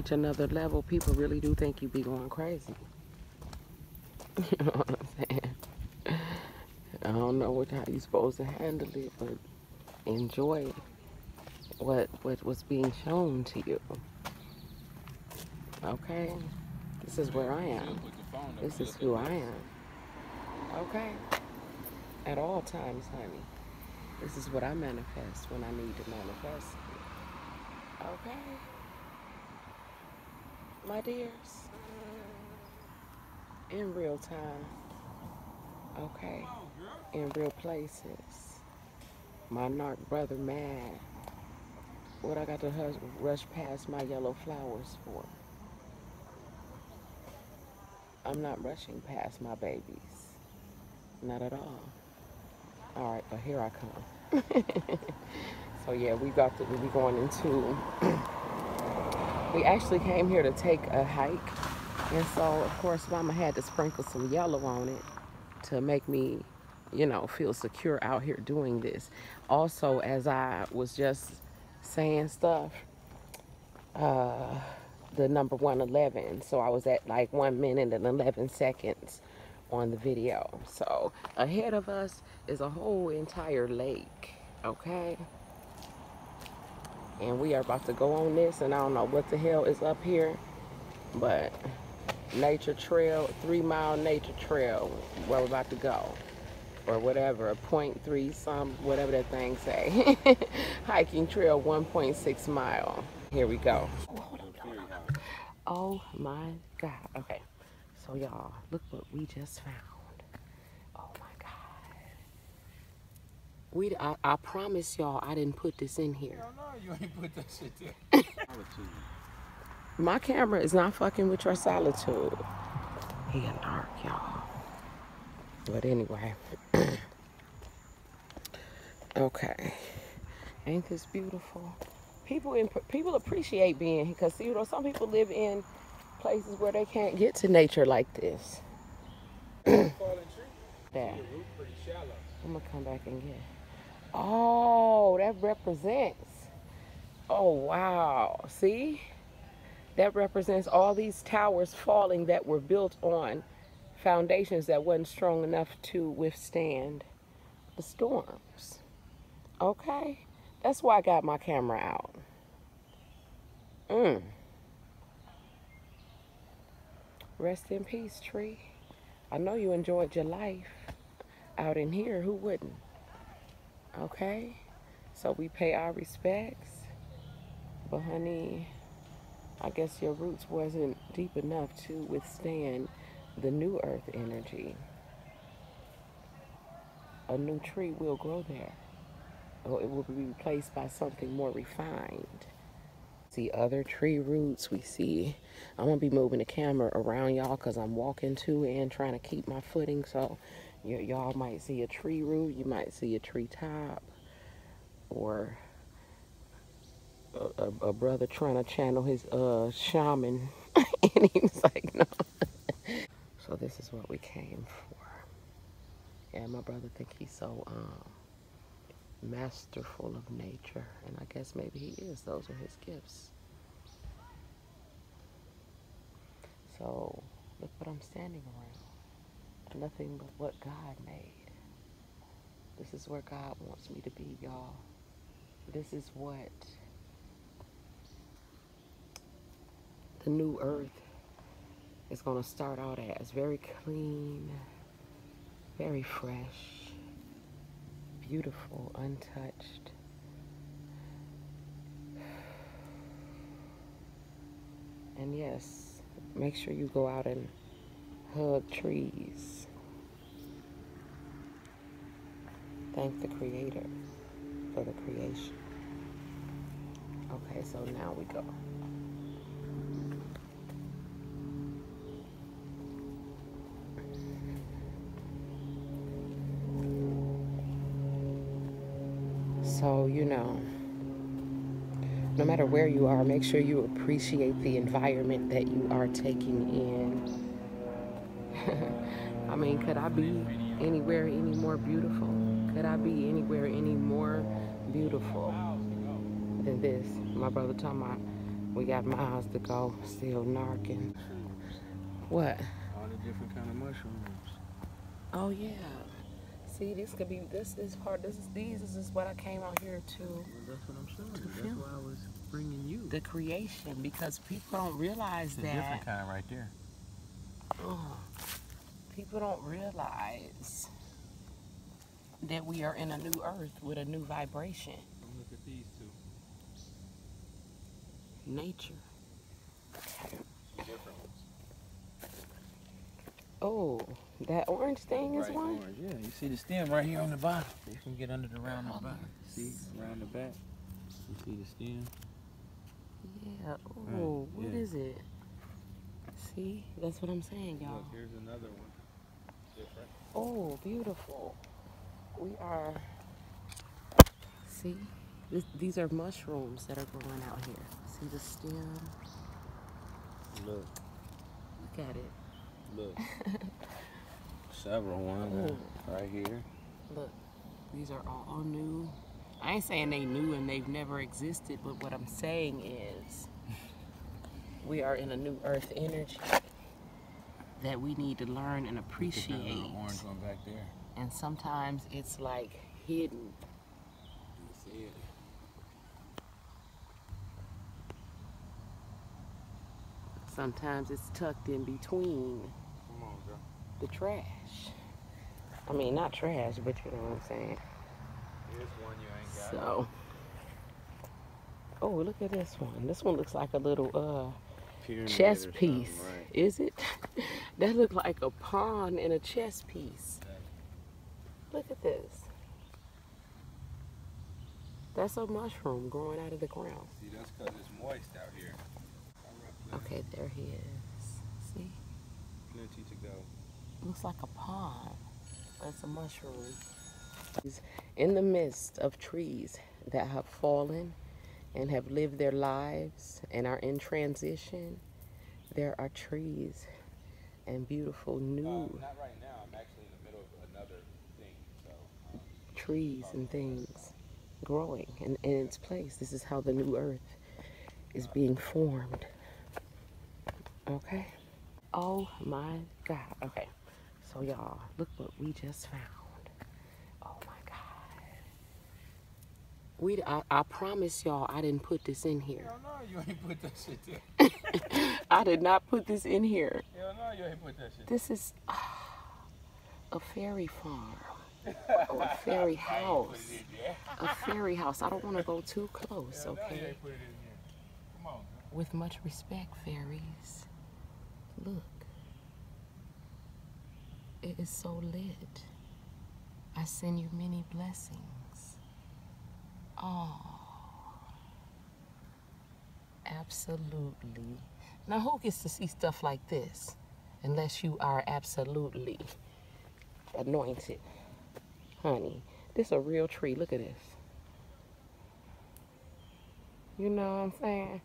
reach another level, people really do think you be going crazy. You know what I'm saying? I don't know how you're supposed to handle it, but enjoy what was being shown to you. Okay? This is where I am. This is who I am. Okay? At all times, honey. This is what I manifest when I need to manifest it. Okay? My dears. In real time. Okay? In real places. My narc brother mad. What I got to rush past my yellow flowers for? I'm not rushing past my babies. Not at all. All right, but here I come. So yeah, we'll be going into, we actually came here to take a hike. And so, of course, Mama had to sprinkle some yellow on it to make me, you know, feel secure out here doing this. Also, as I was just saying stuff, the number 111. So I was at like 1 minute and 11 seconds on the video. So ahead of us is a whole entire lake, okay? And we are about to go on this, and I don't know what the hell is up here, but nature trail, 3-mile nature trail, where we're about to go, or whatever, a 0.3 some, whatever that thing say. Hiking trail, 1.6 mile. Here we go. Hold on. Oh my God. Okay. So y'all, look what we just found. Oh my God. I promise y'all I didn't put this in here. Hell no, you ain't put that shit there. My camera is not fucking with your solitude. He an arc, y'all. But anyway. Okay. Ain't this beautiful? People appreciate being here because, you know, some people live in places where they can't get to nature like this. Fallen tree. Yeah. Your root pretty shallow. I'm gonna come back and get it. Oh, that represents. Oh, wow. See? That represents all these towers falling that were built on foundations that wasn't strong enough to withstand the storms. Okay? That's why I got my camera out. Rest in peace, tree. I know you enjoyed your life out in here. Who wouldn't? Okay? So we pay our respects. But honey, I guess your roots wasn't deep enough to withstand the new earth energy. A new tree will grow there. Or it will be replaced by something more refined. See other tree roots. We see, I'm going to be moving the camera around y'all because I'm walking to and trying to keep my footing. So y'all might see a tree root. You might see a tree top. Or a brother trying to channel his shaman. And he was like, no. So this is what we came for. And my brother think he's so masterful of nature, and I guess maybe he is. Those are his gifts. So look what I'm standing around. Nothing but what God made. This is where God wants me to be, y'all. This is what the new earth is going to start out as. Very clean, very fresh, beautiful, untouched. And yes, make sure you go out and hug trees. Thank the Creator for the creation. Okay, so now we go. So, you know, no matter where you are, make sure you appreciate the environment that you are taking in. I mean, could I be anywhere any more beautiful? Could I be anywhere any more beautiful than this? My brother talking about We got miles to go, still narking. What? All the different kind of mushrooms. Oh yeah. See, this could be, this is part, this is what I came out here to. Well, that's what I'm showing you. That's film. why I was bringing you. The creation, because people don't realize It's a that. different kind right there. Oh, people don't realize that we are in a new earth with a new vibration. Look at these two. Nature. Different ones. Oh, that orange thing is Bright one? orange. Yeah, you see the stem right here on the bottom. You can get under the round the bottom. See, around the back. You see the stem? Yeah. Oh, what is it? See, that's what I'm saying, y'all. Look, here's another one. Different. Oh, beautiful. We are, see, these are mushrooms that are growing out here. See the stem? Look. Look at it. Look. Several ones right here. Look, these are all new. I ain't saying they new and they've never existed, but what I'm saying is we are in a new earth energy that we need to learn and appreciate. Look at that little orange one back there. And sometimes it's like hidden. You see it? Sometimes it's tucked in between Come on, girl. the trash. I mean, not trash, but you know what I'm saying. Here's one you ain't got. So, oh, look at this one. This one looks like a little Pyramid chess or piece. something, right? Is it? That looked like a pawn in a chess piece. Look at this. That's a mushroom growing out of the ground. See, that's because it's moist out here. Okay, there he is. See? Plenty to go. Looks like a pawn. That's a mushroom. In the midst of trees that have fallen and have lived their lives and are in transition, there are trees and beautiful new Not right now. I'm actually in the middle of another thing. So, trees and things growing in its place. This is how the new earth is being formed. Okay? Oh my God. Okay. So y'all, look what we just found. Oh my God. I promise y'all I didn't put this in here. hell no, you ain't put that shit there. I did not put this in here. Hell no, you ain't put that shit there. This is a fairy farm. Or a fairy house. A fairy house. I don't want to go too close, Hell no, you okay? ain't put it in here. Come on, girl. With much respect, fairies. Look. It is so lit. I send you many blessings. Oh. Absolutely. Now, who gets to see stuff like this? Unless you are absolutely anointed. Honey, this is a real tree. Look at this. You know what I'm saying?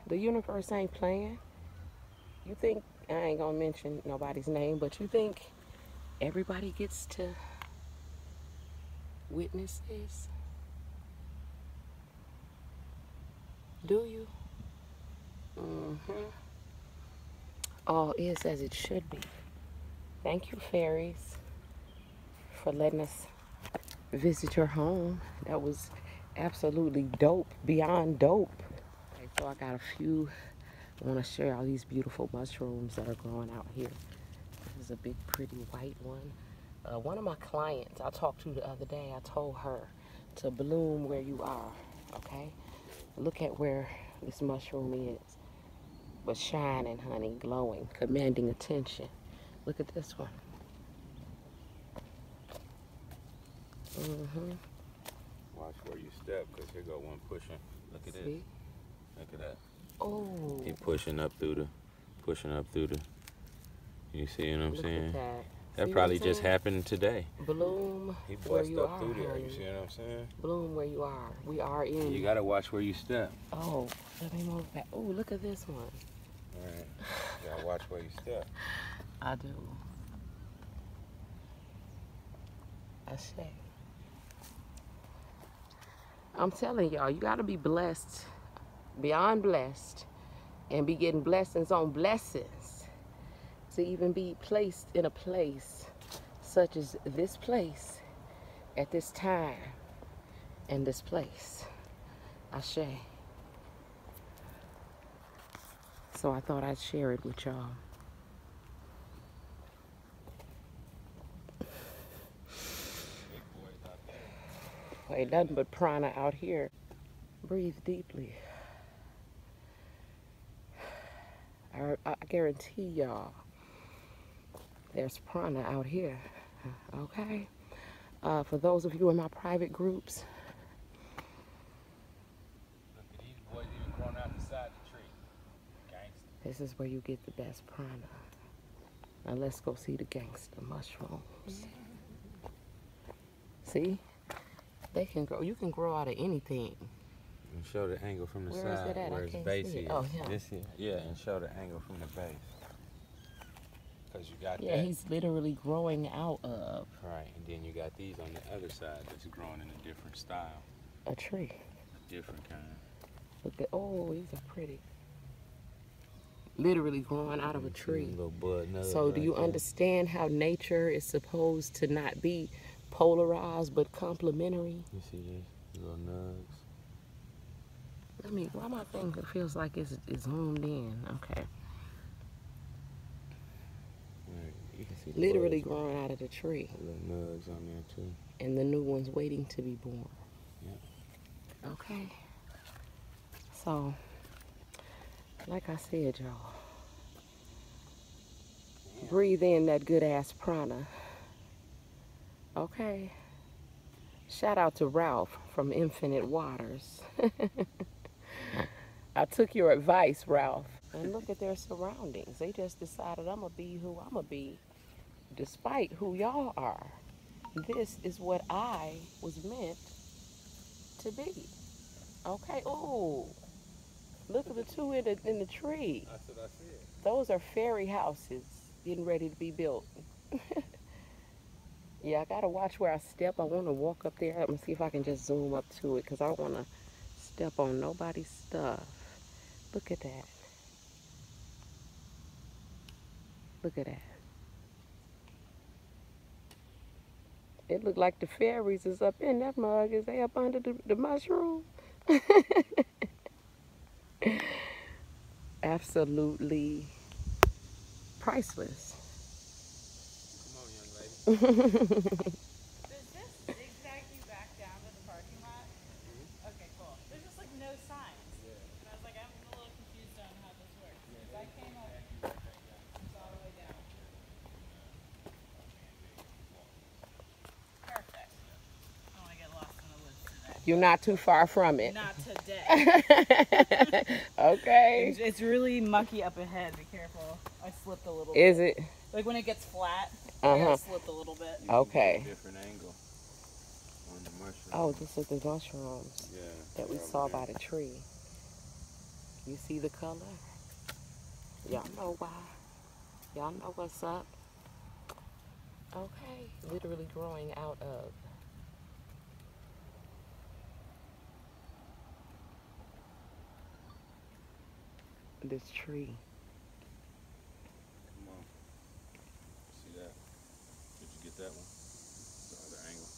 The universe ain't playing. You think, I ain't gonna mention nobody's name, but you think everybody gets to witness this? Do you? Mm-hmm. All is as it should be. Thank you, fairies, for letting us visit your home. That was absolutely dope, beyond dope. Okay, so I got a few. I want to share all these beautiful mushrooms that are growing out here. This is a big, pretty white one. One of my clients I talked to the other day, I told her to bloom where you are, okay? Look at where this mushroom is. But shining, honey, glowing, commanding attention. Look at this one. Mm-hmm. Watch where you step, because here go one pushing. Look at See? it. Look at that. Oh. He pushing up through the, you see what I'm Look saying? at that. That See probably what I'm just saying? happened today. Bloom He where bust you up are, through there, honey. you see what I'm saying? Bloom where you are. We are in. You gotta watch where you step. Oh, let me move back. Oh, look at this one. Alright. You gotta watch where you step. I do. I say. I'm telling y'all, you gotta be blessed beyond blessed, and be getting blessings on blessings, to even be placed in a place such as this place at this time and this place. Ashe. So I thought I'd share it with y'all. Ain't nothing but prana out here. Breathe deeply. I guarantee y'all there's prana out here. Okay? For those of you in my private groups, Look at these boys even growing out the side of the tree. Gangster. this is where you get the best prana. Now let's go see the gangster mushrooms. See? They can grow. You can grow out of anything. And show the angle from the Where side is it at? where I its can't base see it. is. Oh, yeah. This here. Yeah, and show the angle from the base. Because you got Yeah, that. he's literally growing out of Right, and then you got these on the other side that's growing in a different style. a tree. A different kind. Look at, oh, these are pretty. Literally growing out of a tree. Little bud nubs So do right you there. understand how nature is supposed to not be polarized but complementary? You see this? Little nugs. Let me, why my thing feels like it's zoomed in? Okay. Right, you can see the Literally buds. growing out of the tree. Little nugs on there too. And the new one's waiting to be born. Yep. Okay. So, like I said, y'all, breathe in that good ass prana. Okay. Shout out to Ralph from Infinite Waters. I took your advice, Ralph. And look at their surroundings. They just decided I'm going to be who I'm going to be, despite who y'all are. This is what I was meant to be. Okay. Oh, look at the two in the tree. That's what I said. Those are fairy houses getting ready to be built. Yeah, I gotta watch where I step. I want to walk up there. Let me see if I can just zoom up to it, because I don't want to step on nobody's stuff. Look at that. Look at that. It looked like the fairies is up in that mug. Is they up under the mushroom? Absolutely priceless. Come on, young lady. Does this zigzag you back down to the parking lot? Okay, cool. There's just like no signs. And I was like, I'm a little confused on how this works. Because I came up all the way down. Perfect. I don't want to get lost in the woods today. You're not too far from it. Not today. Okay. It's really mucky up ahead. Be careful. I slipped a little Is bit. it? Like when it gets flat, Uh-huh. I slipped a little bit. You can Okay. get a different angle on the mushroom. Oh, this is the mushrooms Yeah. that we they're saw over by there. the tree. You see the color? Y'all know why. Y'all know what's up. Okay. Literally growing out of this tree. Come on. See that? Did you get that one? The other angle.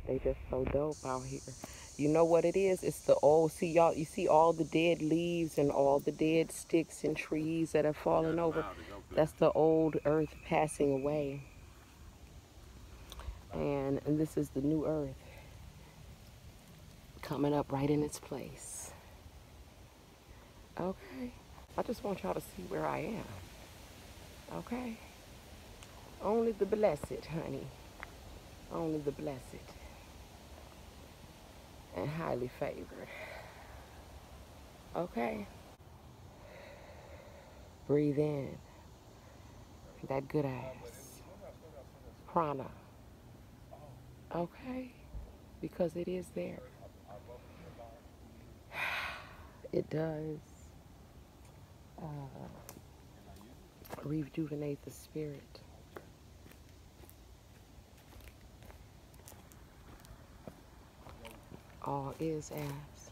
They just so dope out here. You know what it is? It's the old, see y'all, you see all the dead leaves and all the dead sticks and trees that have fallen over. That's the old earth passing away. And this is the new earth coming up right in its place. Okay. I just want y'all to see where I am. Okay. Only the blessed, honey. Only the blessed. And highly favored. Okay. Breathe in that good ass prana. Okay. Because it is there. It does rejuvenate the spirit. All is as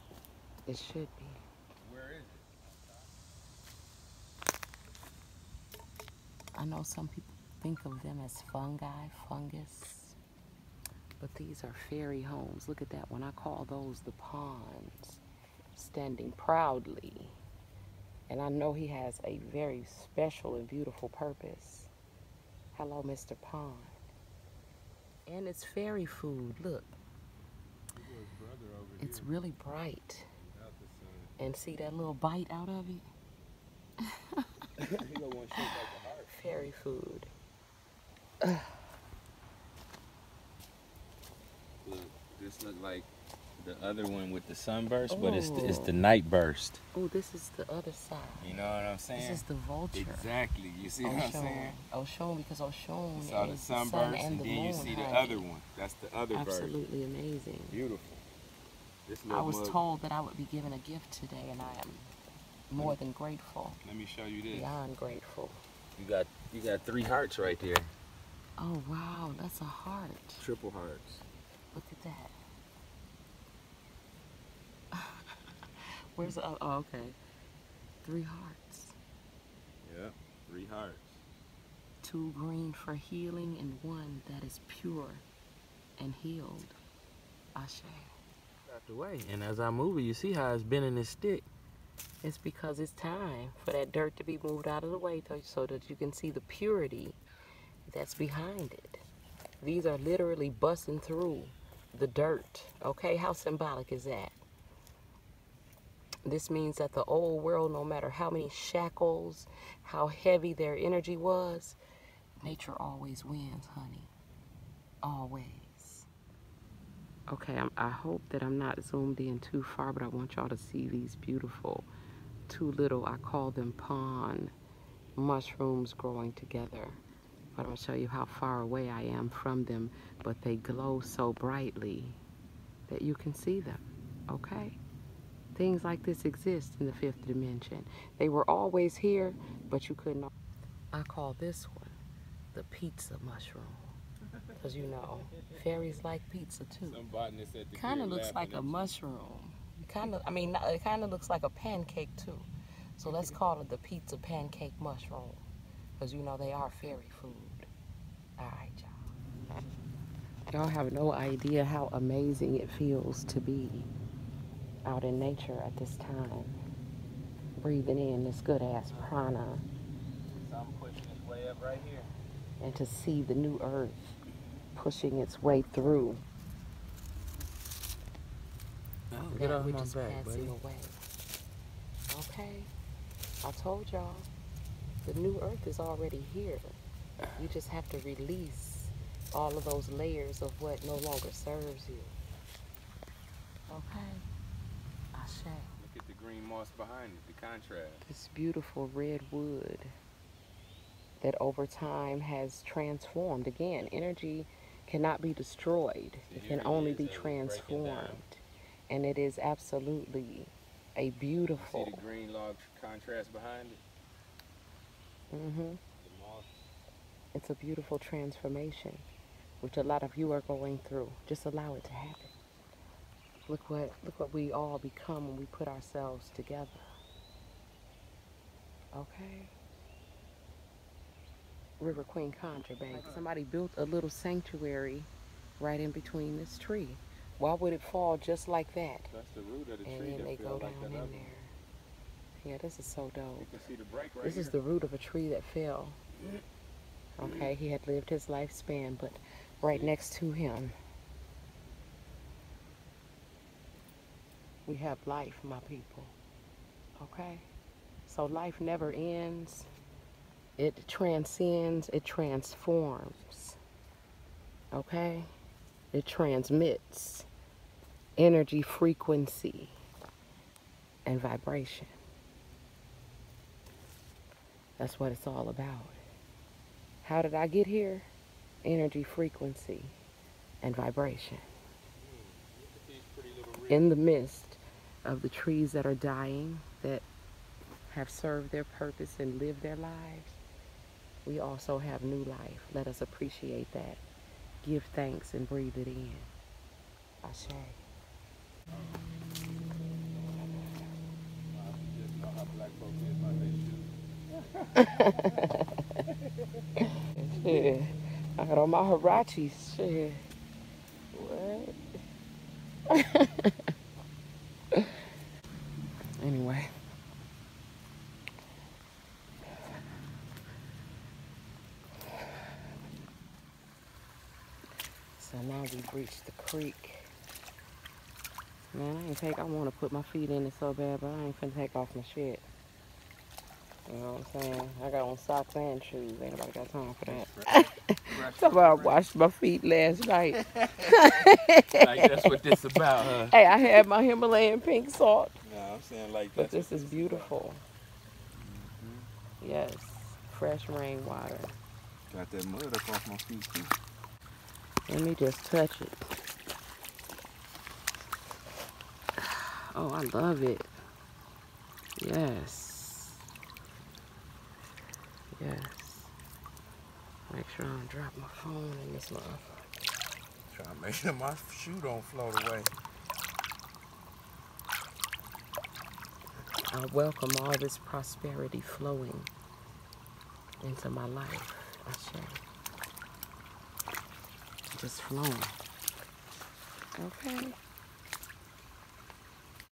it should be. Where is it? I know some people think of them as fungi, fungus, but these are fairy homes. Look at that one. I call those the ponds, standing proudly. And I know he has a very special and beautiful purpose. Hello, Mr. Pond. And it's fairy food. Look. It's really bright. And see that little bite out of it? Fairy food. Look, this look like the other one with the sunburst, but it's the night burst. Oh, this is the other side. You know what I'm saying? This is the vulture. Exactly. You see what I'm saying? Oshun, because Oshun You saw the is sunburst, the sun and the then moon. you see the honey. other one. That's the other version. Absolutely amazing. Beautiful. This I was mug, told that I would be given a gift today, and I am more than grateful. Let me show you this. Beyond grateful. You got 3 hearts right there. Oh wow, that's a heart. Triple hearts. Look at that. Where's the? Oh, okay. 3 hearts. Yep, 3 hearts. 2 green for healing, and 1 that is pure and healed. Ashe. Out the way. And as I move it, you see how it's bending this stick. It's because it's time for that dirt to be moved out of the way so that you can see the purity that's behind it. These are literally busting through the dirt. Okay, how symbolic is that? This means that the old world, no matter how many shackles, how heavy their energy was, nature always wins, honey. Always. Okay, I hope that I'm not zoomed in too far, but I want y'all to see these beautiful 2 little, I call them pond mushrooms growing together. But I'm going to show you how far away I am from them, but they glow so brightly that you can see them, okay? Things like this exist in the 5th dimension. They were always here, but you couldn't. I call this one the pizza mushroom. Because you know, fairies like pizza too. Some botanists at the Kind of looks like a mushroom. It kind of looks like a pancake too. So let's call it the pizza pancake mushroom. Because you know they are fairy food. All right, y'all. Y'all have no idea how amazing it feels to be out in nature at this time. Breathing in this good ass prana. So I'm pushing its way up right here. And to see the new earth pushing its way through. Get That off which my is back, passing buddy. away. Okay, I told y'all, the new earth is already here. You just have to release all of those layers of what no longer serves you. Okay, Ashe. Look at the green moss behind it, the contrast. This beautiful red wood that over time has transformed. Again, energy cannot be destroyed. It can only be transformed. And it is absolutely a beautiful. See the green log contrast behind it? Mm-hmm. The moss. It's a beautiful transformation, which a lot of you are going through. Just allow it to happen. Look what we all become when we put ourselves together. Okay? River Queen Contra, baby. Somebody built a little sanctuary right in between this tree. Why would it fall just like that? That's the root of the And tree then that they fell go like down that in other there. one. Yeah, this is so dope. You can see the break right This is the root of a tree that fell. Okay, he had lived his lifespan, but right next to him, we have life, my people. Okay? So life never ends. It transcends, it transforms. Okay? It transmits energy, frequency, and vibration. That's what it's all about. How did I get here? Energy, frequency, and vibration. In the midst of the trees that are dying, that have served their purpose and lived their lives, we also have new life. Let us appreciate that. Give thanks and breathe it in. Ashe. Just know how black folks is about their shoes. Shit. I got on my Hirachis. Shit. What? Anyway. So now we've reached the creek. Man, I want to put my feet in it so bad, but I ain't finna take off my shit. You know what I'm saying? I got on socks and shoes. Ain't nobody got time for that. Talk about I washed my feet last night. Like that's what this about, huh? Hey, I had my Himalayan pink salt. No, I'm saying like But that's this is beautiful. Yes. Fresh rainwater. Got that mud up off my feet too. Let me just touch it. Oh, I love it. Yes. Yes. Make sure I don't drop my phone in this motherfucker. Trying to make sure my shoe don't float away. I welcome all this prosperity flowing into my life. I say. Just flowing. Okay.